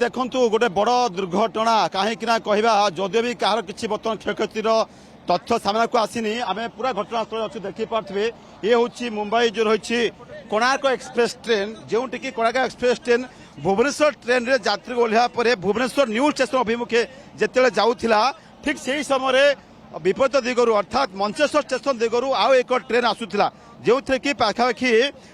देखु गोटे बड़ दुर्घटना कहीं कहवा जदि भी कह कि बर्तमान क्षयक्षतिर तथ्य सामना को आसनी आम पूरा घटनास्थल अच्छे देखिपे ये हूँ मुंबई जो रही कोणार्क एक्सप्रेस ट्रेन जो टी Konark express train Bhubaneswar train रे यात्री ओह्ला भुवनेश्वर न्यू स्टेशन अभिमुखे जिते जाऊला ठीक से ही समय विपरीत दिगरू अर्थात मंचेश्वर स्टेशन दिगरू आउ एक ट्रेन आसूला जो थे कि पाखापाखि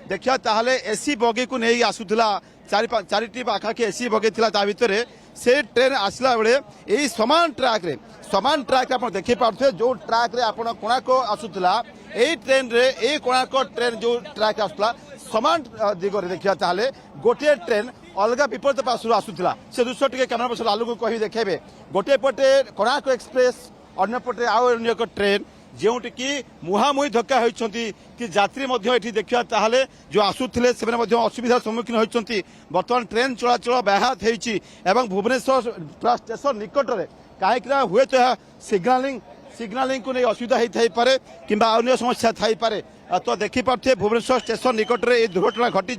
देखा ताहले एसी बगी को नहीं आसूला चारिटी पाखापाखि एसी बगी था भितर से ट्रेन आसला बेले यही समान ट्रैक आप देखिपे जो ट्रैक रे आप कोणार्क आसूला यही ट्रेन रे यही कोणार्क ट्रेन जो ट्रैक आसूला समान दिगरे देखा ताहले गोटे ट्रेन अलग विपरीत पार्श्व आसूला से दृश्य टी कैमेरा पर्सन लालू को कही देखेबे गोटे पटे कोणार्क एक्सप्रेस अन्य पटे आउ अन्य एक ट्रेन जो टी मुहांमुही धक्का होती कि यात्री ये देखा ताहले जो आसुले से असुविधार सम्मुखीन होती बर्तमान ट्रेन चलाचल व्याहत होती भुवनेश्वर स्टेशन निकट में कहीं हुए तो सिग्नालिंग को नहीं असुविधा होता पारे कि अन्य समस्या थी पारे तो देखिपे भुवनेश्वर स्टेशन निकट में ये दुर्घटना घटी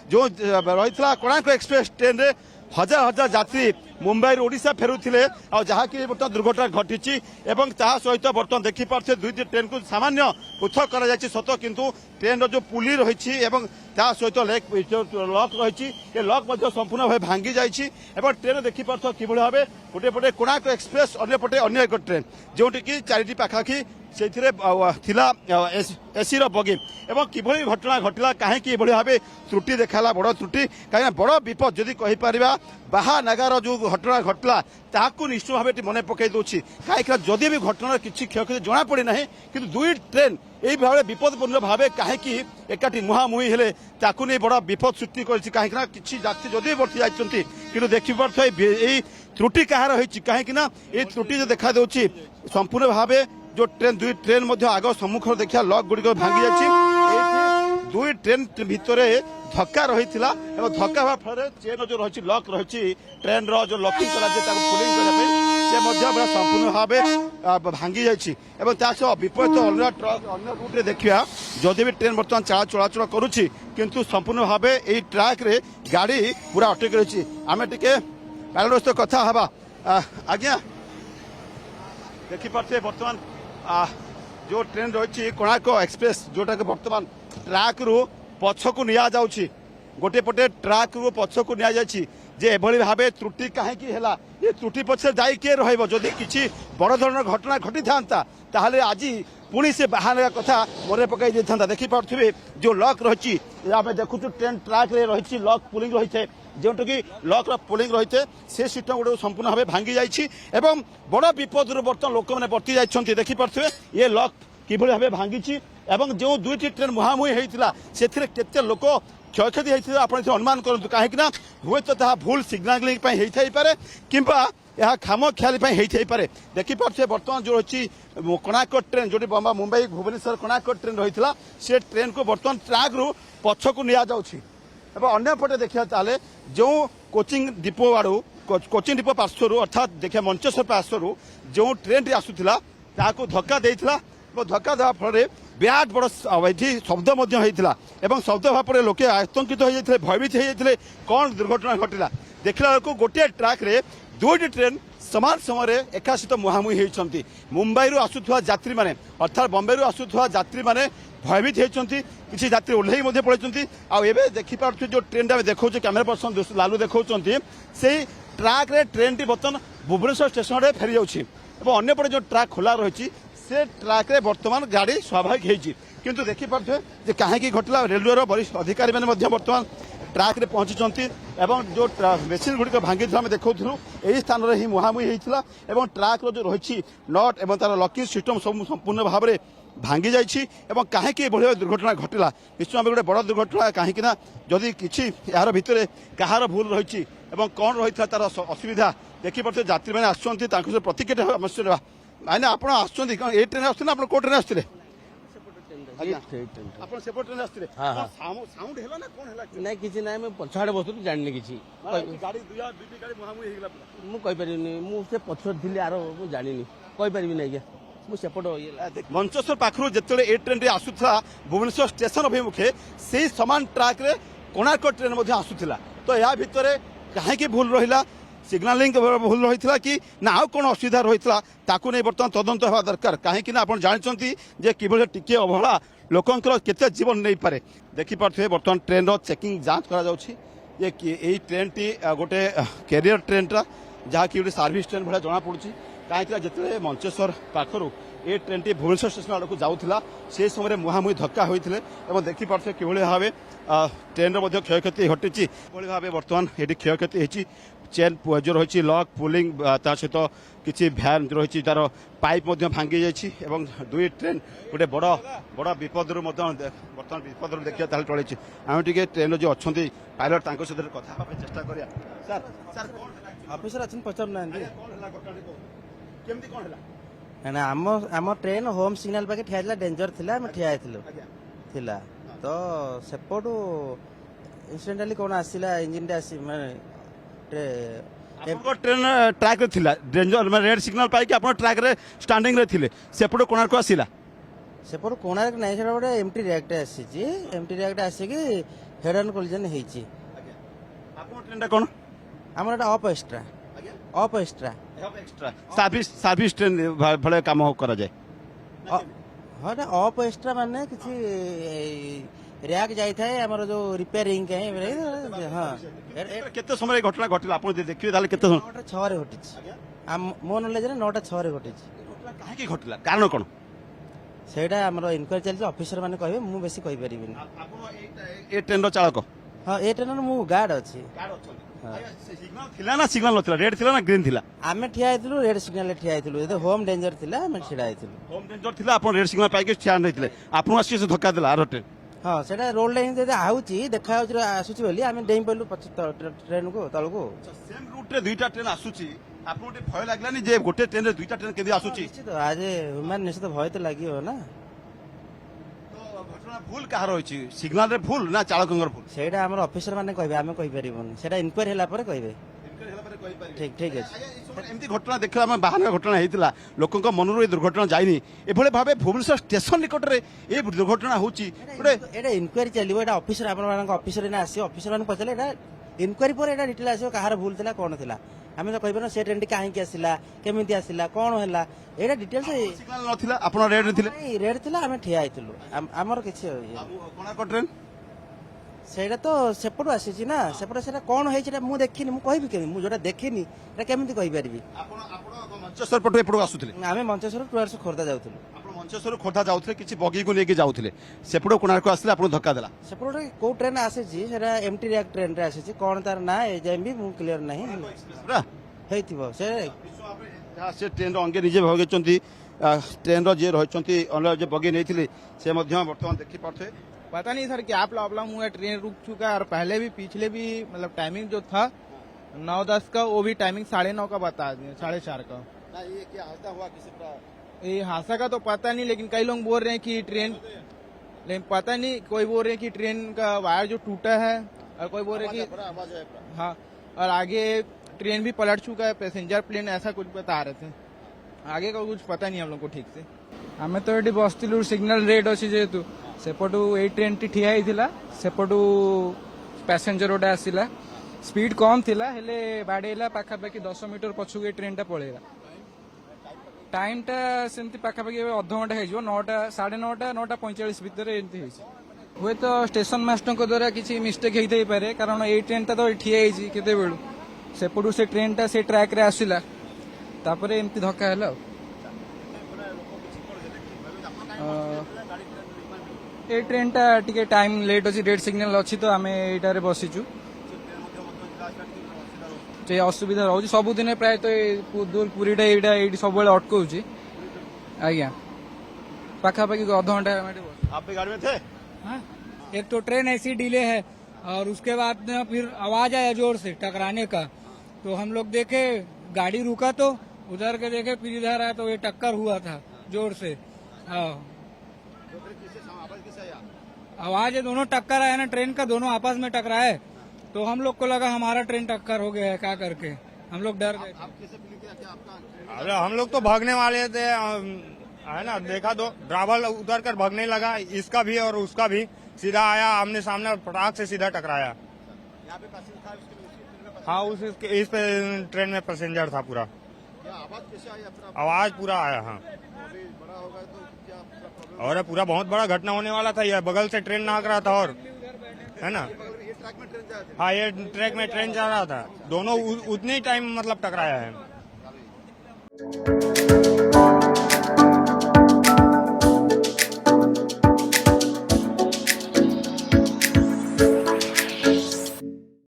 जो रही कोणार्क एक्सप्रेस ट्रेन रे हजार हजार यात्री मुंबई ओडिशा फेरुथिले आ जहाँकि बर्तमान दुर्घटना घटी सहित बर्तमान देखिपे दुईटी ट्रेन को सामान्य पृथक कर सत किंतु ट्रेन जो पुली रही सहित लक रही लक संपूर्ण भाव भांगी जाइए ट्रेन देखिपे कि भाव गोटे पटे कोणार्क एक्सप्रेस अन्य पटे अन्य एक ट्रेन जो कि चारिटी पाखापाखि से एसी बगी एवं किभली घटना घटला कहीं भाव त्रुटि देखा बड़ त्रुटि कहीं बड़ विपद जदि कहीपर बाहा नागार जो घटना घटला ताकू निश्चित भाव मन पकई दूसरी कहीं जदि भी घटना किसी क्षयक्षति जना पड़ी ना कि दुई ट्रेन यही भाव विपदपूर्ण भाव कहीं एकाठी मुहांमुही हेले ताकू नहीं बड़ विपद सृष्टि कहीं किसी यात्री जदि बर्ती जाती कि देखिपे त्रुटि कहार होती कहीं त्रुटि जो देखा दूसरी संपूर्ण भाव जो ट्रेन दुई ट्रेन आग सम्मुख देखा लक गुड़िक भांगी जाती दुई ट्रेन भितर धक्का रही धक्का हवा फल चेन जो रही लक रही ट्रेन जो लकिंग पुलिंग करने संपूर्ण भाव भांगी जाए विपरीत अन्य ट्रक अन्य रूट देखा जदि भी ट्रेन बर्तमान चलाचल करुच्ची किंतु संपूर्ण भाव यही ट्रैक रे गाड़ी पूरा अटक रही आम टे पैरेलल सहित कथा हवा आज्ञा देखिपे बर्तमान जो ट्रेन रही कोणार्क एक्सप्रेस जोटा कि बर्तमान ट्रैक रु पछकू निया जाउछि गोटे पटे ट्रैक रु पछकू निया जाछि जे एभली भाबे त्रुटि काहेकि हैला ये त्रुटि पछे जाई के रहइबो जदि किछि बड़ धৰণৰ घटना घटी थांता ताहले आजि पुणी से बाहर कथा मन पकई दे था देखी पारे जो लक रही आम देखु ट्रेन ट्रैक रे रही लक पुलिंग रही है जो कि लक पुलिंग रही है से सिस्टम गोटे संपूर्ण भाव भांगी जाइए बड़ विपद बर्तमान लोक मैंने वर्ती जाइए देखिपे ये लक कि भाव भांगी जो दुईटी ट्रेन मुहांमुही होता से केते लोक क्षयक्षति होता आप अनुमान करूँ कहीं हुए तो भूल सिग्नालिंग होता पारे कि यह खाम ख्याली होता पारे देखिपे बर्तमान जो रही कोणार्क ट्रेन जो मुंबई भुवनेश्वर कोणार्क ट्रेन रही से ट्रेन को बर्तमान ट्रैक रु पछकू निया जाउछि अन्य पटे देखा ताले जो कोचिंग डिपो आड़ू कोचिंग डिपो पार्श्वर अर्थात देखिए मंचेश्वर पार्श्वर जो ट्रेन आसूला धक्का देता धक्का देवा फल विराट बड़ ये शब्द होता शब्द भाव लोके आतंकित होते भयभीत होते कौन दुर्घटना घटला देखला बेलू गोटे ट्रैक रे दुईटी ट्रेन समान समय एका सहित मुहांमुही होती मुंबई आसुवा यात्री मैंने अर्थात बम्बे आसुवा यात्री मैंने भयभीत होती किसी यात्री ओह्लई पड़े आए देखिपे जो ट्रेन आम देखा कैमेरा पर्सन लालू देखा से ट्रैक रे ट्रेन टी बर्तमान भुवनेश्वर स्टेशन में फेरी जाऊँगी पटे जो ट्रैक खोला रही से ट्रैक रे बर्तमान गाड़ी स्वाभाविक होती किंतु देखिपे कहीं घटला रेलवे वरिष्ठ अधिकारी मैंने बर्तमान ट्रैक रे पहुंची जो मेसीन गुड़िक भांगी आम देखा यही स्थान में ही मुहांमुही होता ट्रैक जो रही नट और तार लकिंग सिस्टम सब संपूर्ण भाव में भांगी जाइए कहीं भाई दुर्घटना घटला निश्चित भाव गोटे बड़ दुर्घटना कहीं जदि किसी यार भितर कहार भूल रही कौन रही तार असुविधा देखिपे यात्री मैंने आसुँच प्रतिक्रिया आवश्यक मैंने आप ट्रेन आसते आप कौ ट्रेन आसते पछाड़े बस जानी किसी मुझे पछर थी आर मुझे जानी कहीपरि ना आज्ञा मंचेश्वर पाखु जो ए ट्रेन आसूला भुवनेश्वर स्टेशन अभिमुखे से सामान ट्रैक रे कोणार्क ट्रेन आसूला तो या भितर कहीं भूल रहा सिग्नालिंग भूल रही कि ना आउ कौन असुविधा रही ताकू नहीं बर्तमान तदंत होगा दरकार कहीं आप जानते जे कि टिके अवहेला लोकंर केते जीवन नहीं पारे देखिपे बर्तमान ट्रेन चेकिंग जांच करा ये यही ट्रेन टी गोटे कैरियर ट्रेनटा जहाँकि गोटे सर्विस ट्रेन भाया जना पड़ी कहीं जिते मंचेश्वर पाखर ये ट्रेन टी भुवनेश्वर स्टेशन आड़ को जाऊला से समय मुहांमुही धक्का होते देखिपे कि भाव ट्रेन क्षय घटी भाव बर्तमान ये क्षय होती चेन जो रही लॉक पुलिंग ता सहित किसी भ्यान रही तार पाइप भांगी जाइए दुई ट्रेन गोटे बड़ बड़ विपद बर्तमान विपद देखिए चलती आम टे ट्रेन जो अच्छा पायलट सहित कथा चेष्टा करिया सर सर ऑफिसर अच्छे पचार ना केमती कौन ना आम ट्रेन होम सिग्नल पाखे ठिया डेंजर थिला ठिया थिला तो सेपटू इनसीडेंटली कौन आसला इंजिन ट्रेन ट्रैक रे थिला डेंजर रेड सिग्नल पाई आप ट्रैक रे स्टैंडिंग रे थिले सेपटू कोणार्क आसिला सेपटू कोणार्क नहीं से गोटे एमटी रिएक्ट आसी एमटी रिएक्ट आसिकी हेड ऑन कोलिजन होईची ट्रेन कौन आम up extra up extra extra service train भले काम करा जाए हाँ अप एक्सट्रा माने किसी रैक जाए आमर जो रिपेयरिंग हाँ केते समय घटना घटिला आप देखिए ताले केते समय 9टा 6 रे घटी मो नॉलेज रे 9टा 6 रे घटी काहे घटिला कारण कोन सेटा हमरो इनक्वायरी चलछि ऑफिसर माने कहबे मु बेसी कहि परिबिनी आपण ए ट्रेन रो चालक हां ए ट्रेन मु गार्ड अछि सिग्नल थिला ना सिग्नल नथिला रेड थिला ना ग्रीन थिला आमे ठिया आइतलु रेड सिग्नल ठिया आइतलु एते होम डेंजर थिला आमे छिडा आइतलु होम डेंजर थिला आपण रेड सिग्नल पाइके स्टैंड रहितले आपण आसी से धक्का दिला आरो ट्रेन हाँ सेटा रोड लाइन जदि आउची देखा आसुची बोली आमे डेई पलु ट्रेन को तल को सेम रूट रे दुईटा ट्रेन आसुची आपन गोटे भय लागलानी जे गोटे ट्रेन रे दुईटा ट्रेन केदी आसुची निश्चित आज ह्यूमन निश्चित भय तो लागियो ना तो घटना भूल कहार होईची सिग्नल रे भूल ना चालकंगर भूल सेटा हमर ऑफिसर माने कहबे आमे कहि परिबोनी सेटा इंक्वायरी होला पर कहबे ठीक ठीक अछि एमती घटना देखला हम बाहर घटना हेतिला लोकंक मनरु ए दुर्घटना जाइनी एभले भाबे भुवनेश्वर स्टेशन निकट रे ए दुर्घटना होची गोटे एटा इंक्वायरी चलिबो एटा ऑफिसर आपन मानक ऑफिसर ने आसी ऑफिसर माने पचले एटा इंक्वायरी पर एटा डिटेल आसीओ कहार भूल थिला कोन थिला आमे तो कहबे ना से ट्रेन काहे के आसिला केमिति आसिला कोन होला एटा डिटेल से सिग्नल नथिला आपण रेड थिले नहीं रेड थिला आमे ठिया आइतलु हमर किछि कोना को ट्रेन सेटा तो सेपटू आसी ना सेपट सेटा कौन है मु देखिनी मु कहबी केमी मु जोटा देखिनी एटा केमिति कहि परबी मंचेश्वर पटो एपटो आसुथिले आमे मंचेश्वर टुवर्स खोर्धा जाउथलु आपण मंचेश्वर खोर्धा जाउथिले किछि बगी को लेके जाउथिले सेपटो कोणार्क आसले आपण धक्का देला सेपटो को ट्रेन आसे जी सेटा एमटी रिएक्ट ट्रेन रे आसे जी कोन तार ना ए जेम भी मु क्लियर नहीं हेतिबो से ट्रेन रो अंगे निजे भगेचंती ट्रेन रो जे रहचंती अनल जे बगी नैथिले से मध्य वर्तमान देखि पाथे पता नहीं सर क्या प्रॉब्लम हुआ ट्रेन रुक चुका है और पहले भी पिछले भी मतलब टाइमिंग जो था 9:10 का वो भी टाइमिंग 9:30 का बता दिए 4:30 का ये क्या हादसा हुआ किसी का ये हादसा का तो पता नहीं लेकिन कई लोग बोल रहे हैं कि ट्रेन लेकिन पता नहीं कोई बोल रहे हैं कि ट्रेन का वायर जो टूटा है और कोई बोल रहे हैं कि हाँ और आगे ट्रेन भी पलट चुका है पैसेंजर प्लेन ऐसा कुछ बता रहे थे आगे का कुछ पता नहीं हम लोग को ठीक से आमे तो ये बसलु सिग्नल रेड अच्छी जेहेतु सेपटू ए ट्रेन टी ठिया होता सेपटू पैसेंजर गोटे आसला स्पीड कम थिला हेले बाड़ेला पाखापाखि 10 मीटर पछुक ए ट्रेन टा पळेला टाइम टा सेमती पाखापाखि अध घंटा हो 9टा 9:30 9:45 भितर एमती हुए तो स्टेशन मास्टर द्वारा किसी मिस्टेक होता पारे कारण ए ट्रेन टा तो ठिया केते बेलू सेपटू से ट्रेन टा से ट्रैक रे आसला तापरे एमती धक्का हैला ए ट्रेन टा टिके टाइम लेट अच्छी रेड सिग्नल अच्छी तो आम ये बसीचु असुविधा रोचे सबुदिन प्राय तो पूरीटा ये सब अटकाऊँ आज्ञा पाखापाखि अध घंटा आप भी गाड़ी में थे हाँ? एक तो ट्रेन ऐसी डिले है और उसके बाद में फिर आवाज आया जोर से टकराने का तो हम लोग देखे गाड़ी रुका तो उधर के देखे फिर इधर आया तो ये टक्कर हुआ था जोर से हाँ आवाज है दोनों टक्कर आया ना ट्रेन का दोनों आपस में टकराए तो हम लोग को लगा हमारा ट्रेन टक्कर हो गया है क्या करके हम लोग डर गए अरे हम लोग तो भागने वाले थे है ना देखा तो ड्राइवर उतर कर भागने लगा इसका भी और उसका भी सीधा आया आमने सामने पटाख से सीधा टकराया हाँ इस पे ट्रेन में पैसेंजर था पूरा। क्या आवाज कैसे आई अपना? आवाज पूरा आया। हाँ अभी बड़ा होगा तो क्या प्रॉब्लम? और पूरा बहुत बड़ा घटना होने वाला था। ये बगल से ट्रेन नाक रहा था और है ना। ये ट्रैक में ट्रेन जा रही हाँ ये ट्रैक में ट्रेन जा रहा था। दोनों उतने ही टाइम मतलब टकराया है।